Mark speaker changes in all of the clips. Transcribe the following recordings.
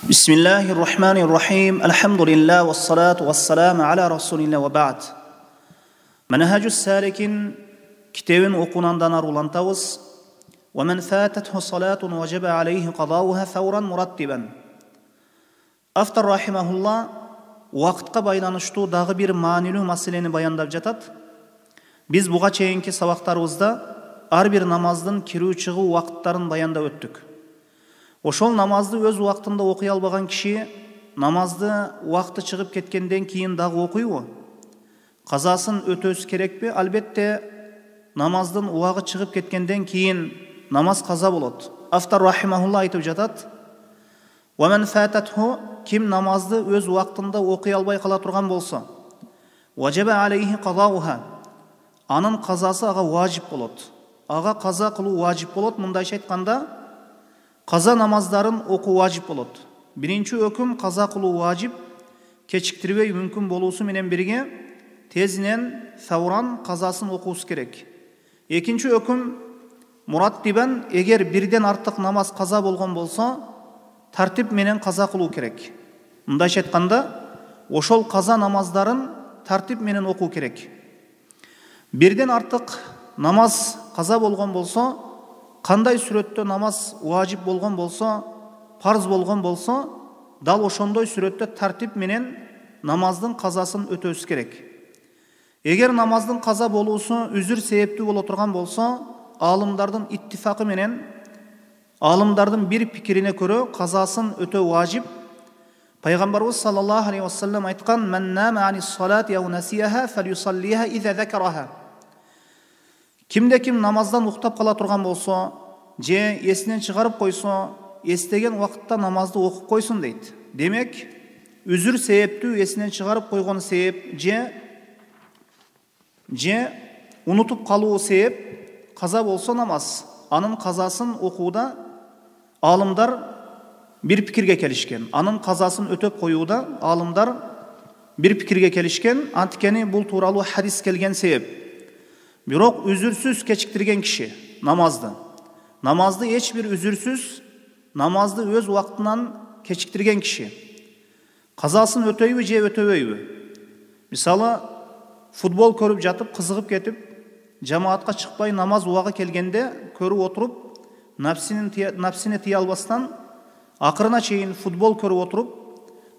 Speaker 1: Bismillahirrahmanirrahim. Elhamdülillah ve salatu ve selamu ala Resulillah ve ba'd. Menhecus salikin kitabın okunandan arulantavuz. Ve men fatethu salatun vecebe aleyhi qadauha fevran murattiben. Aftar rahimahullah vaqtqa baylanıştı dağı bir manilü masileni bayandap jatat. Biz buğa çeyinki sabaqtarımızda ar bir namazdın kirүү чыгуу вакыттарын баяндап өттүк. Ошол намазды өз убактында окуй албаган киши намазды вакыты чыгып кеткенден кийин дагы окуйбу? Казасын өтөсү керекпи? Албетте намаздын убагы чыгып кеткенден кийин намаз каза болот. Автор рахимахулла айтып жатат: "Ва мен фататху" ким намазды өз убактында окуй албай кала турган болсо, важаба алейхи qadauha анын казасы ага важип болот. Ага каза кылуу важип болот. Мындайча айтканда, каза намаздарын окуу важип болот. Биринчи өкүм каза кылуу важип, кечиктирбей мүмкүн болуусу менен бирге тезинен фавран казасын окуусу керек. Экинчи өкүм мураттибен, эгер бирден артык намаз каза болгон болсо, тартип менен каза кылуу керек. Мындайча айтканда, ошол каза намаздарын тартип менен окуу керек. Бирден артык намаз каза болгон болсо, кандай сүрөттө намаз важип болгон болсо, парз болгон болсо, дал ошондой сүрөттө тартип менен намаздын казасын өтөсү керек. Эгер намаздын каза болуусу үзүр себептүү боло турган болсо, алымдардын иттифакы менен, алымдардын бир пикирине көрө казасын өтөө важип. Пайгамбарыбыз саллаллаху алейхи ва саллям айткан: "Мен нама анис салати ау насияха фалюсаллиха иза закараха." Кимде ким намаздан уктап кала турган болсо, же эсинен чыгарып койсо, эстеген убакытта намазды окуп койсун дейт. Демек, үзүр себептүү эсинен чыгарып койгон себеп же унутуп калуу себеп каза болсо намаз, анын казасын окууда алымдар бир пикирге келишкен. Анын казасын өтөп коюуда алымдар бир пикирге келишкен. Анткени бул тууралуу хадис келген себеп. Бирок үзүрсүз кечиктирген киши намазды эч бир үзүрсүз намазды өз убактынан кечиктирген киши казасын өтөйбү же өтөбөйбү? Мисалы, футбол көрүп жатып кызыгып кетип, жамаатка чыкпай намаз убагы келгенде көрүп отуруп, напсини тыя албастан акырына чейин футбол көрүп отуруп,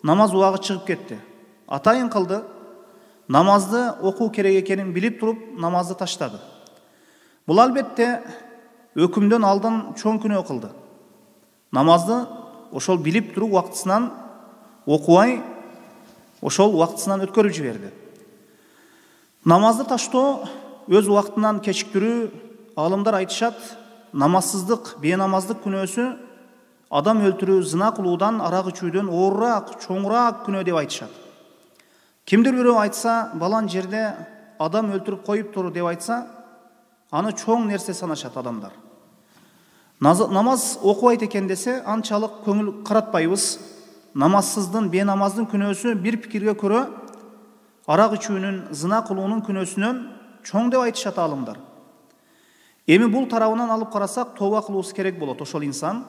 Speaker 1: намаз убагы чыгып кетти. Атайын кылды, намазды окуу керек экенин билип туруп намазды таштады. Бул албетте өкүмдөн алдын чоң күнөө кылды. Намазды ошол билип туруп убактысынан окубай, ошол убактысынан өткөрүп жиберди. Намазды таштоо, өз убактынан кечиктирүү, алымдар айтышат, намазсыздык, бейнамаздык күнөөсү адам өлтүрүү, зына кылуудан, арак ичүүдөн оорураак, чоңураак күнөө деп айтышат. Кимдир бирөө айтса, балан жерде адам өлтүрүп коюп тур деп айтса, аны чоң нерсе санашат адамдар. Намаз окубайт экен десе, анчалык көңүл каратпайбыз. Намазсыздын, бейнамаздын күнөөсү бир пикирге көрө арак ичүүнүн, зына кылуунун күнөөсүнөн чоң деп айтышат алымдар. Эми бул тарабынан алып карасак, тооба кылуусу керек болот ошол инсан.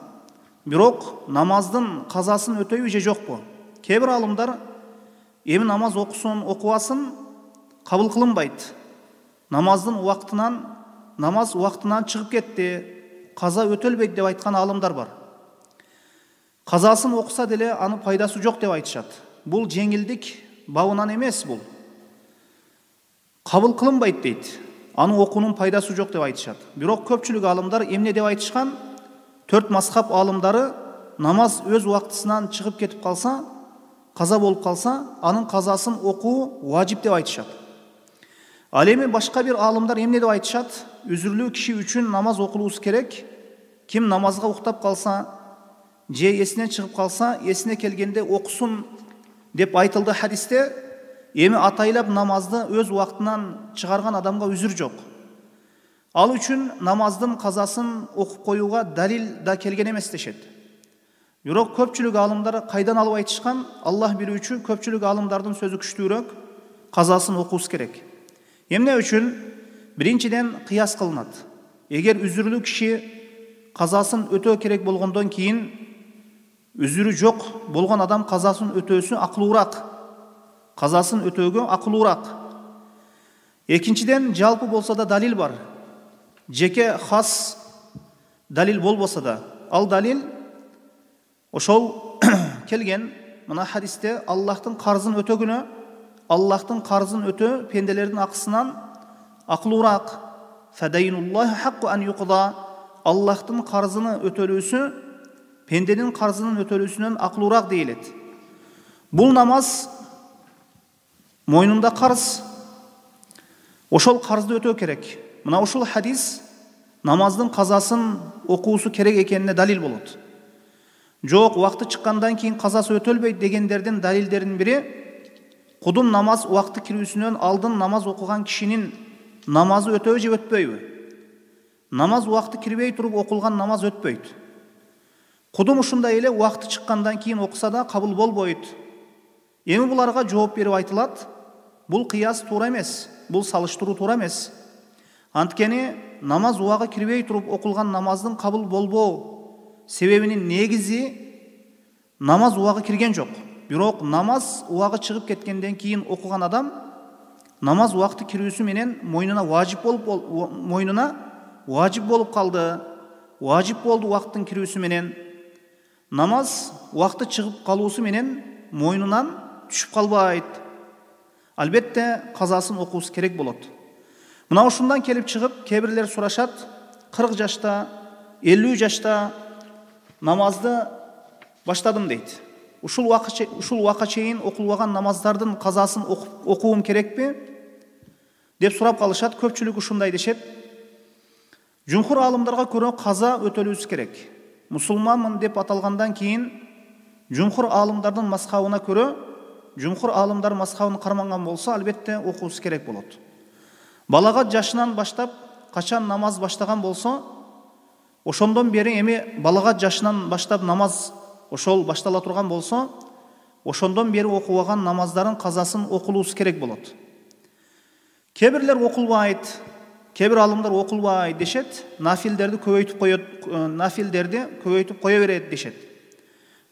Speaker 1: Бирок намаздын казасын өтөйбү же жокпу? Кээ бир алымдар эми намаз окусун, окубасын кабыл кылынбайт. Намаз убактынан чыгып кетти, каза өтөлбөйт деп айткан алымдар бар. Казасын окуса деле аны пайдасы жок деп айтышат. Бул жеңилдик бабынан эмес бул. Кабыл кылынбайт дейт. Аны окуунун пайдасы жок деп айтышат. Бирок көпчүлүк алымдар эмне деп айтышкан? 4 мазхаб алымдары намаз өз убактысынан чыгып кетип калса, каза болуп калса, анын казасын окуу важип деп айтышат. Ал эми башка бир алымдар эмне деп айтышат? Үзүрлүү киши үчүн намаз окулуусу керек. Ким намазга уктап калса, же эсинен чыгып калса, эсине келгенде окусун деп айтылды хадисте. Эми атайлап намазды өз убактынан чыгарган адамга үзүр жок. Ал үчүн намаздын казасын окуп коюуга далил да келген эмес дешет. Бирок көпчүлүк алымдар кайдан алып айтышкан? Аллах билүүчү, көпчүлүк алымдардын сөзү күчтүүрөөк, казасын окуус керек. Эмне үчүн? Биринчиден кыяс кылынат. Эгер үзүрлүү киши казасын өтөө керек болгондон кийин Üzürü жоқ болған адам қазасын өтөөсү акылуураак. Қазасын өтөөгө акылуураак. Экинчиден, жалпы болса да далил бар. Жеке хас далил болбоса да, ал далил ошол келген мына хадисте Аллахтын карзын өтөгүнө, Аллахтын карзын өтөө пенделердин акысынан акылуураак. Фадайнуллахи хакку ан юқда. Аллахтын карзыны өтөлүүсү пенденин карзынын өтөлүүсүнөн акылуураак дейилет. Бул намаз мойнунда карз. Ошол карзды өтөө керек. Мына ушул хадис намаздын казасын окуусу керек экенине далил болот. Жок, убакты чыккандан кийин казасы өтөлбөйт дегендердин далилдеринин бири, кудум намаз убакты кирүүсүнөн алдын намаз окуган кишинин намазы өтөбү же өтпөйбү? Намаз убакты кирбей туруп окулган намаз өтпөйт. Кудум ушундай эле убакты чыккандан кийин окуса да кабыл болбойт. Эми буларга жооп берип айтылат, бул кыяс туура эмес, бул салыштыруу туура эмес. Анткени намаз убагы кирбей туруп окулган намаздын кабыл болбоо себебинин негизи намаз убагы кирген жок. Бирок намаз убагы чыгып кеткенден кийин окуган адам намаз убакты кирүүсү менен мойнуна важип болуп калды. Важип болду убакыттын кирүүсү менен. Намаз убакты чыгып калуусу менен мойнунан түшүп калбайт. Албетте казасын окуусу керек болот. Мына ушундан келип чыгып, кээ-бирлер сурашат, 40 жашта, 50 жашта намазды баштадым дейт. Ушул убакка чейин окулбаган намаздардын казасын окуум керекпи? Деп сурап калышат. Көпчүлүк ушундай дешет. Жумхур алымдарга көрө каза өтөлүүсү керек. Мусулманмын деп аталгандан кийин жумхур алымдардын мазхабына көрө, жумхур алымдар мазхабын карманган болсо, албетте окуусу керек болот. Балагат жашынан баштап качан намаз баштаган болсо, ошондон бери эми балагат жашынан баштап намаз ошол баштала турган болсо, ошондон бери окубаган намаздарын казасын окулуусу керек болот. Кээ-бирлер окулбайт, кээ-бир алымдар окулбайт дешет, нафилдерди көбөйтүп кое берет дешет.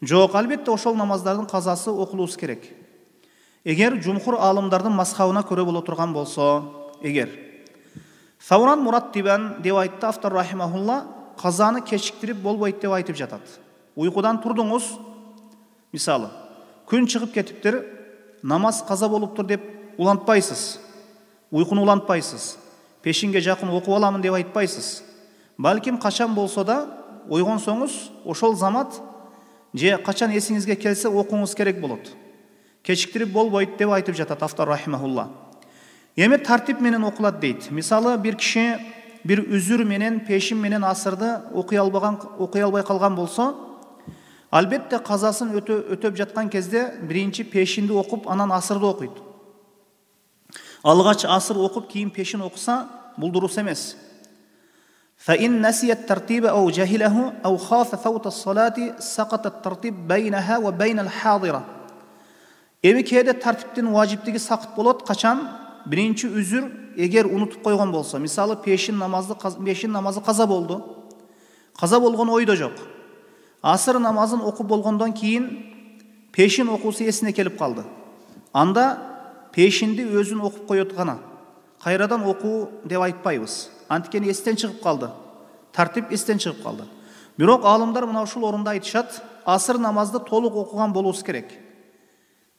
Speaker 1: Жок, албетте ошол намаздардын казасы окулуусу керек. Эгер жумхур алымдардын мазхабына көрө боло турган болсо, эгер фауран мураттибан деп айтты автор рахимахулла, казаны кечиктирип болбойт деп айтып жатат. Уйкудан турдуңуз, мисалы, күн чыгып кетиптир, намаз каза болуптур деп улантпайсыз. Уйкуну улантпайсыз. Пешинге жакын окуп аламын деп айтпайсыз. Балким качан болсо да ойгонсоңуз, ошол замат же качан эсиңизге келсе окуңуз керек болот. Кечиктирип болбойт деп айтып жатат автор рахимахулла. Эми тартип менен окулат дейт. Мисалы, бир киши бир үзүр менен пешин менен асырды окуй албай калган болсо, албетте казасын өтөп жаткан кезде биринчи пешинди окуп, анан асырды окуйт. Алгач асыр окуп, кийин пешин окуса, бул дурус эмес. فإن نسي الترتيب أو جهله أو خاف فوت الصلاة سقط الترتيب بينها وبين الحاضرة. Эми кээде тартиптин важиптиги сакыт болот, качан биринчи үзүр эгер унутуп койгон болсо, мисалы пешин намазы каза болду. Каза болгон ойдо жок. Асыр намазын окуп болгондон кийин пешин окуусу эсине келип калды. Анда пешинди өзүн окуп коет гана. Кайрадан окуу деп айтпайбыз. Анткени эстен чыгып калды. Тартип эстен чыгып калды. Бирок алымдар мына ушул орунда айтышат, асыр намазды толук окуган болуусу керек.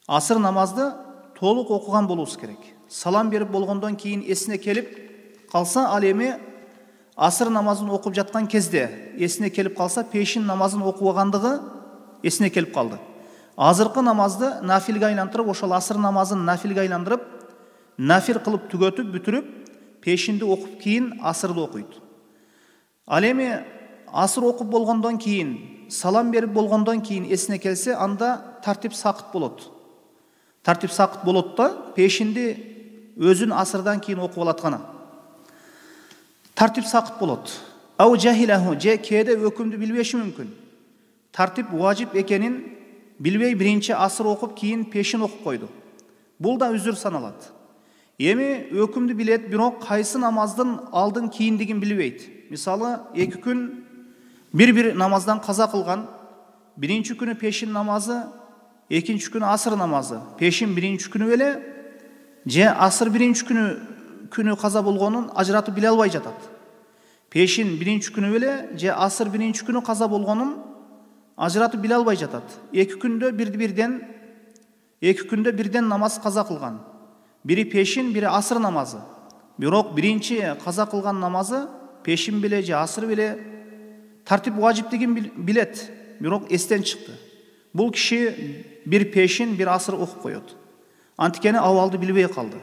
Speaker 1: Асыр намазды толук окуган болуусу керек. Салам берип болгондон кийин эсине келип калса, ал эми асыр намазын окуп жаткан кезде эсине келип калса, пешин намазын окубагандыгы эсине келип калды. Азыркы намазды нафилге айландырып, ошол асыр намазын нафилге айландырып, нафил кылып түгөтүп бүтүрүп, пешинди окуп кийин асырды окуйт. Ал эми асыр окуп болгондон кийин, салам берип болгондон кийин эсине келсе, анда тартип сакыт болот. Тартип сакыт болот да, пешинди өзүн асырдан кийин окуп алат гана. Тартип сакыт болот. Ау жахилаху, же кээде өкүмдү билбеши мүмкүн. Тартип важип экенин билбей биринчи асыр окуп, кийин пешин окуп койду. Бул да үзүр саналат. Эми өкүмдү билет, бирок кайсы намаздын алдын кийиндигин билбейт. Мисалы, 2 күн бир намаздан каза кылган, birinchi kuni peshin namozi, ikkinchi kuni asr namozi. Peshin birinchi kuni ele, je asr birinchi kuni qaza bo'lganini ajratib bile albay жатат. Peshin birinchi kuni ele, je asr birinchi kuni qaza bo'lganini ajratib bile albay жатат. Iki kunde birden namaz qaza qilgan. Biri peshin, biri asr namazı. Biroq birinchi qaza qilgan namozi peshin bile je asr bile tartib vacipligin bilet. Biroq esden chiqdi. Бұл киши bir peshin, bir asr o'qib qo'yadi. Antikeni avvalды bilbey qaldı.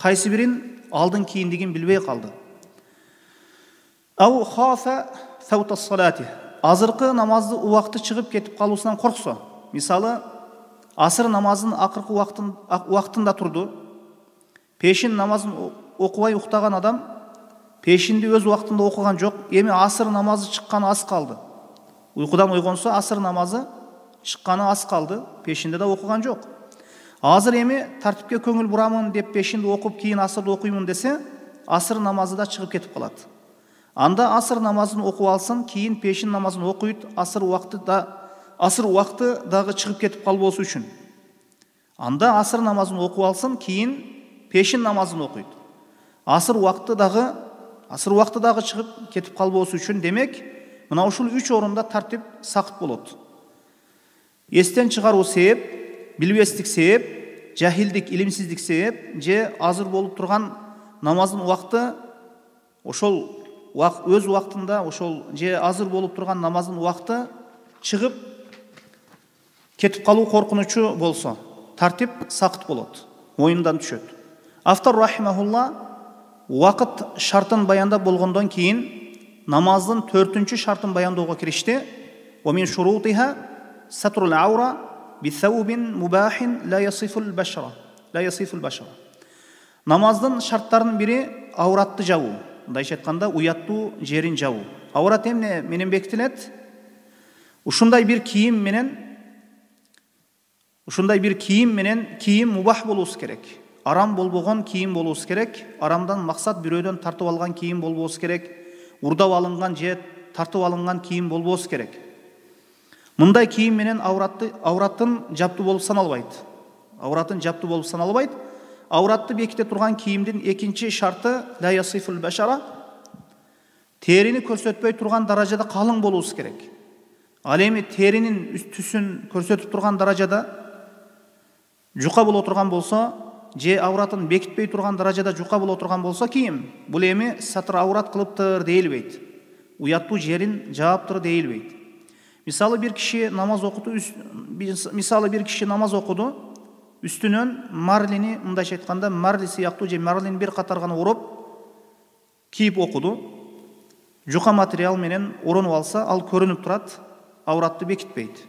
Speaker 1: Qaysi birin aldın kiyindigin bilbey qaldı. Aw khafa fawt as-salati. Azırqı namazdı o vaqti chiqib ketib qalusidan qo'rqsa. Misali, asr namazının aqırqı vaqtında turdu. Peshin namazını o'qibay uxtagan adam peshinni o'z vaqtında o'qigan jo'q. Emi asr namazı chiqqani az qaldı. Uyqudan uyg'onsa asr namazı chiqqani az qaldı. Peshinda da o'qigan jo'q. Hazır emi tartibga ko'ngil buramın deb peshinni o'qib keyin asrda o'qiyman dese, asr namazı da chiqib ketib qoladi. Anda asr namazını o'qib alsın, keyin peshin namazını o'qiydi, asr vaqti dağı chiqib ketib qalbosu uchun. Anda asr namazını o'qib alsın, keyin peshin namazını o'qiydi. Asr vaqti dağı chiqib ketib qalbosu uchun, demek, mına uşul 3 orunda tartib saqit bo'ladi. Esden çıqaru sebep, bilbeslik sebep, jahildik, ilimsizlik sebep, je azır bolup turgan namazın vaqti oşol öz vaqtında oşol je azır bolup turgan namazın vaqti çıqıp ketip qalu korkunuçu bolsa, tartib saqit bo'ladi, oyundan düşöt. Aftar rahimahullah vaqt şartın bayanda bolgondan keyin namazın 4-cü şartın bayandauga kirişti. Wa min shurutiha satrul awra bi thawbin mubahin la yasiful bashara. Namazın şartlarının biri avratты жабуу. Мындайча айтканда, уяттуу жерин жабуу. Аврат эмне менен бекитилет? Ушундай bir kiyim менен кийим мубах болуусу керек. Арам болбогон кийим болуусу керек. Арамдан максат бирөөдөн тартып алган кийим болбосу керек. Урдап алынган же тартып алынган кийим болбосу керек. Мындай кийим менен авраттын жаптуу болуп саналбайт. Авратты беките турган кийимдин экинчи шарты ла ясифул башара. Терини көрсөтпөй турган даражада калың болуусу керек. Ал эми теринин түсүн көрсөтүп турган даражада жука боло турган болсо, же авратын бекитпей турган даражада жука боло турган болсо кийим, бул эми сатыр аврат кылыптыр дейилбейт. Уяттуу жерин жааптыр дейилбейт. Misali bir kişi namaz okudu. Üstünün marlini, mındayча айтканда, marli сыяктуу же marlini bir qatar gana urup kiyip okudu. Juka material menен орунуп алса, ал көрүнүп турат, авратты бекитпейт.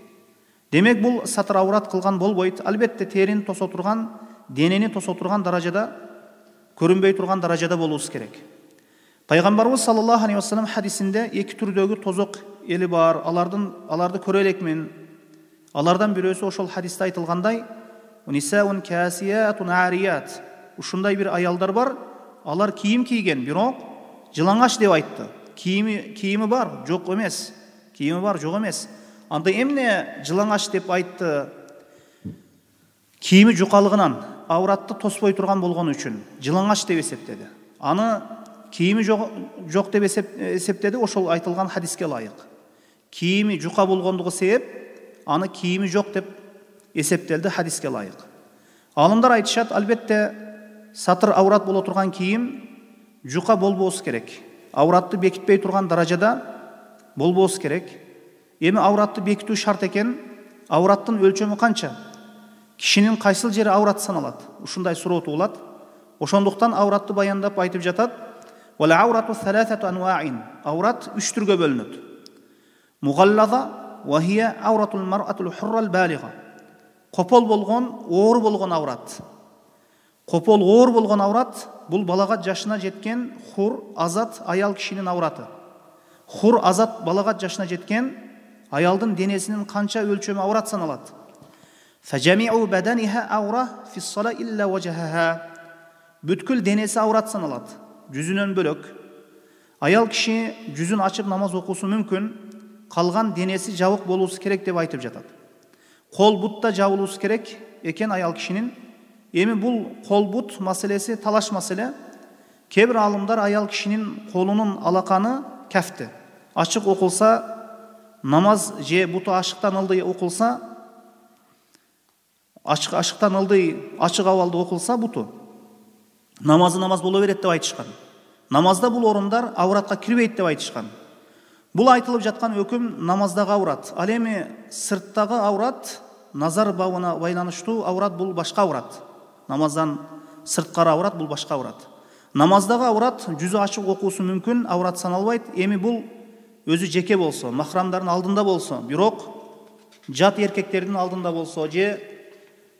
Speaker 1: Демек бул сатыр аврат кылган болбойт. Албетте терин тосо турган, денени тосо турган даражада, көрүнбөй турган даражада болуусу керек. Пайгамбарыбыз саллаллаху алейхи ва саллям хадисинде эки түрдөгү тозок eli бар, аларды көрө элекмин. Алардан бирөөсү ошол хадисте айтылгандай, унисаун касиятун арият. Ушундай бир аялдар бар, алар кийим кийген, бирок жылаңач деп айтты. Кийими бар, жок эмес. Анда эмне жылаңач деп айтты? Кийими жукалыгынан, авратты тоспой турган болгон үчүн жылаңач деп эсептеди. Аны кийими жок деп эсептеди, ошол айтылган хадиске ылайык. Кийими жука болгондугу себеп, аны кийими жок деп эсептелди, хадиске ылайык. Алымдар айтышат, албетте сатыр аврат боло турган кийим жука болбосу керек. Авратты бекитпей турган даражада болбосу керек. Эми авратты бекитүү шарт экен, авраттын өлчөмү канча? Кишинин кайсыл жери аврат саналат? Ушундай суроо туулат. Ошондуктан авратты баяндап айтып жатат. Wal awratu thalathatu anwa'in. Аврат 3 түргө бөлүнөт. Mughallaza wa hiya awratul mar'atul hurra al-baligha. Qopol болгон, оор болгон аврат. Qopol оор болгон аврат бул балагат жашына жеткен хур, азат аял кишинин авраты. Хур, азат балагат жашына жеткен аялдын денесинин канча өлчөмү аврат саналат. Fajami'u badaniha awra fi as-sala illa wajhaha. Бүткүл денеси аврат саналат. Жүзүнөн бөлөк. Аял киши жүзүн ачып намаз окуусу мүмкүн. калган денеси жабык болуусу керек деп айтып жатат. Кол бут да жабылуусу керек экен аял кишинин. Эми бул кол бут маселеси талаш маселе. Кээ бир алымдар аял кишинин колунун алаканы кафти ачык окулса, намаз же буту ашыктан ылдый окулса, ашыктан ылдый ачык абалда окулса буту намазы намаз боло берет деп айтышкан. Намазда бул орундар авратка кирбейт деп айтышкан. Бул айтылып жаткан өкүм намаздагы аврат. Ал эми сырттагы аврат, назар бабына байланыштуу аврат бул башка аврат. Намаздан сырткары аврат бул башка аврат. Намаздагы аврат жүзү ачык окуусу мүмкүн, аврат саналбайт. Эми бул өзү жеке болсо, махрамдардын алдында болсо, бирок жат эркектердин алдында болсо же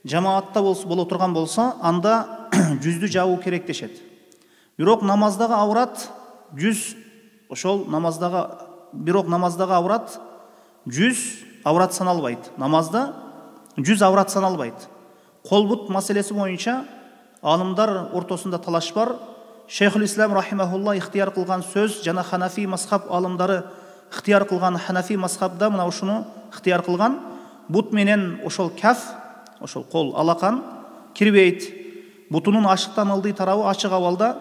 Speaker 1: жамаатта боло турган болсо, анда жүздү жабуу керек дешет. Бирок намаздагы аврат жүз, ошол намаздагы аврат жүз аврат саналбайт. Намазда жүз аврат саналбайт. Кол бут маселеси боюнча алымдар ортосунда талаш бар. Шейхул Ислам рахимахулла ихтияр кылган сөз жана Ханафи мазхаб алымдары ихтияр кылган. Ханафи мазхабда мына ушуну ихтияр кылган. Бут менен ошол каф, ошол кол, алакан кирбейт. Бутунун ашыктан ылдый тарабы ачык абалда,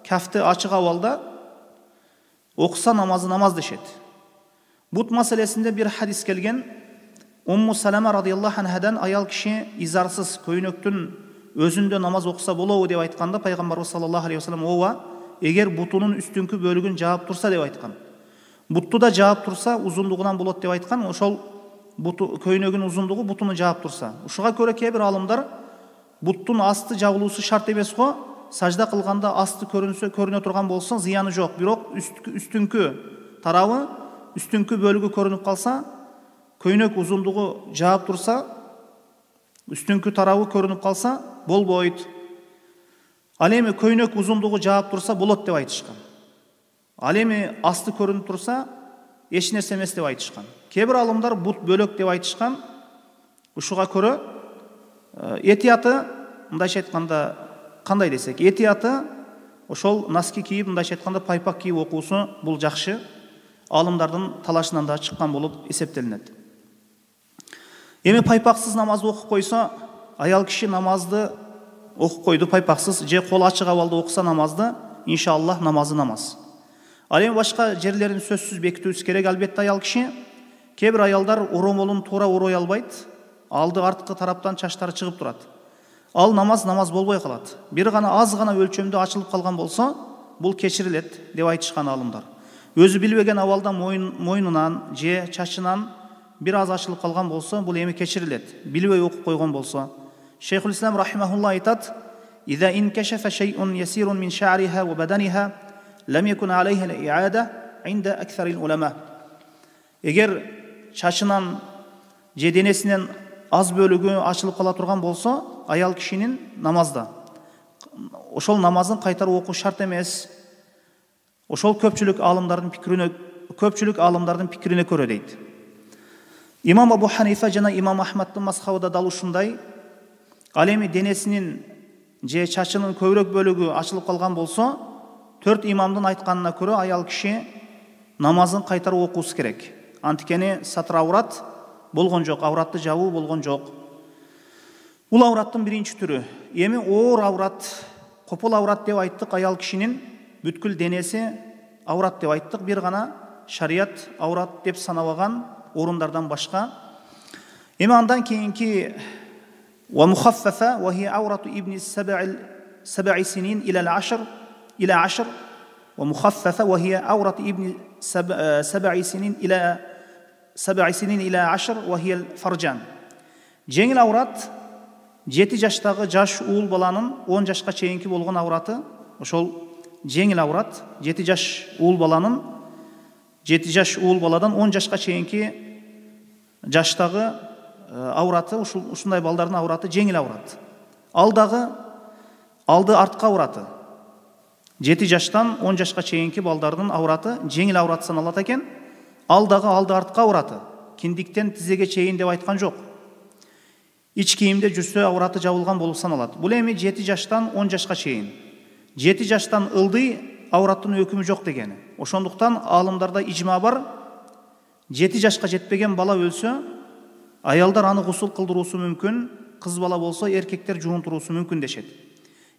Speaker 1: кафты ачык абалда окуса намазы намаз дешет. Бут маселесинде бир хадис келген. Умму Салама радияллаху анхадан аял киши изарсыз көйнөктүн өзүндө намаз окуса болобу деп айтканда, пайгамбарыбыз саллаллаху алейхи вассалам ооба, эгер бутунун үстүңкү бөлүгүн жаап турса деп айткан. Бутту да жаап турса узундугунан болот деп айткан. Ошол көйнөгүнүн узундугу бутуну жаап турса. Ушуга көрө кээ бир алымдар буттун асты жабылуусу шарт эмес го, сажда кылганда асты көрүнө турган болсо зыяны жок. Бирок үстүңкү тарабы, үстүңкү бөлүгү көрүнүп калса, көйнөк узундугу жаап турса, үстүңкү тарабы көрүнүп калса болбойт. Ал эми көйнөк узундугу жаап турса болот деп айтышкан. Ал эми асты көрүнүп турса эч нерсе эмес деп айтышкан. Кээ бир алымдар бут бөлөк деп айтышкан. Ушуга көрө этияты, мындайча айтканда, кандай десек, этияты ошол носки кийип, мындайча айтканда пайпак кийип окуусу бул жакшы. Алымдардын талашынан да чыккан болуп эсептелинет. Эми пайпаксыз намазды окуп койсо, аял киши намазды окуп койду пайпаксыз же кол ачык абалда окуса намазды, иншаллах намазы намаз. Ал эми башка жерлерин сөзсүз бекитүүбүз керек. Албетте аял киши, кээ бир аялдар оромолун туура орой албайт, алды арткы тараптан чачтары чыгып турат. Ал намаз болбой калат. Бир гана аз гана өлчөмдө ачылып калган болсо, бул кечирилет деп айтышкан алымдар. Өзү билбеген абалда мойнунан же чачынан бир аз ачылып калган болсо, бул эми кечирилет. Билбей окуп койгон болсо. Шейхул Ислам рахимахулла айтат: "Иза инкашафа шай'ун ясирун мин ша'риха ва баданиха, лам якун алейха al-i'ada 'inda akthar al-ulama." Эгер чачынан же денесинен аз бөлүгү ачылып кала турган болсо, аял кишинин намазда ошол намазын кайтарып окуу шарт эмес. Ошол көпчүлүк алымдардын пикирине көрө дейт. Имам Абу Ханифа жана Имам Ахмаддын мазхабында дал ушундай. Ал эми денесинин же чачынын көбүрөөк бөлүгү ачылып калган болсо, 4 имамдын айтканына көрө аял киши намазын кайтарып окуусу керек. Антикени сатыр аврат болгон жок, авратты жабуу болгон жок. Бул авраттын биринчи түрү. Эми оор аврат, копол аврат деп айттык. Аял кишинин бүткүл денеси аврат деп айттык. Бир гана шарият аврат деп санабаган орундардан башка. Эми андан кийинки ва мухаффафа ва хия аврату ибни 7 синин ila 10 ва мухаффафа ва хия аврату ибни 7 синин ila 10 ва хия фаржан. Жеңил аврат 7 жаштагы жаш уул баланын 10 жашка чейинки болгон авраты. Ошол жеңил аврат 7 жаш уул баладан 10 жашка чейинки жаштагы авраты, ушундай балдардын авраты жеңил аврат. Алды артка авраты 7 жаштан 10 жашка чейинки балдардын авраты жеңил аврат саналат экен. Алды артка авраты киндиктен тизеге чейин деп айткан жок. Ич кийимде жүрсө авраты жабылган болуп саналат. Бул эми 7 жаштан 10 жашка чейин. 7 жаштан ылдый авраттын өкүмү жок дегени. Ошондуктан алымдарда ижма бар. 7 жашка жетпеген бала өлсө, аялдар аны гусул кылдыруусу мүмкүн, кыз бала болсо эркектер жуунтуруусу мүмкүн дешет.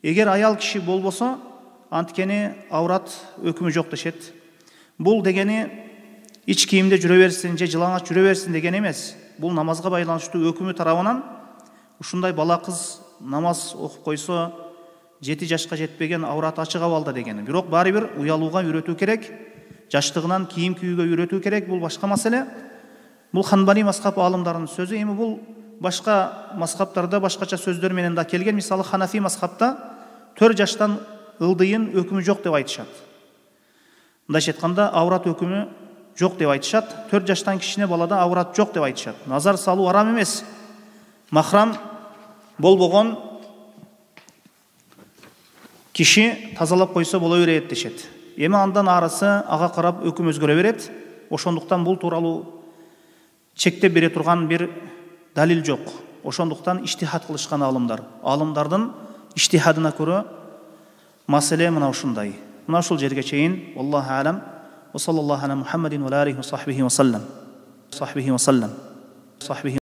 Speaker 1: Эгер аял киши болбосо, анткени аврат өкүмү жок дешет. Бул дегени ич кийимде жүрө берсин же жылаңач жүрө берсин деген эмес. Бул намазга байланыштуу өкүмү тарабынан ушундай бала кыз намаз окуп койсо 7 жашка жетпеген аврат ачык абалда дегени. Бирок баары бир уялууга үйрөтүү керек, жаштыгынан кийим кийүүгө үйрөтүү керек. Бул башка маселе. Бул Ханбали мазхаб алымдарынын сөзү. Эми бул башка мазхабтарда башкача сөздөр менен да келген. Мисалы Ханафи мазхабта 4 жаштан ылдыйын өкүмү жок деп айтышат. Мындайча айтканда аврат өкүмү жок деп айтышат. 4 жаштан кичине балада аврат жок деп айтышат. Назар салуу арам эмес. Махрам болбогон киши тазалап койсо боло берет дешет. Эми андан арысы ага карап өкүм өзгөрө берет. Ошондуктан бул тууралуу чектеп бере турган бир далил жок. Ошондуктан иштихад кылышкан алымдар. Алымдардын иштихадына көрө маселе мына ушундай. Мына ушул жерге чейин. Аллаху алам. Ва саллаллаху ала Мухаммадин ва алейхи ва сахбихи ва саллам.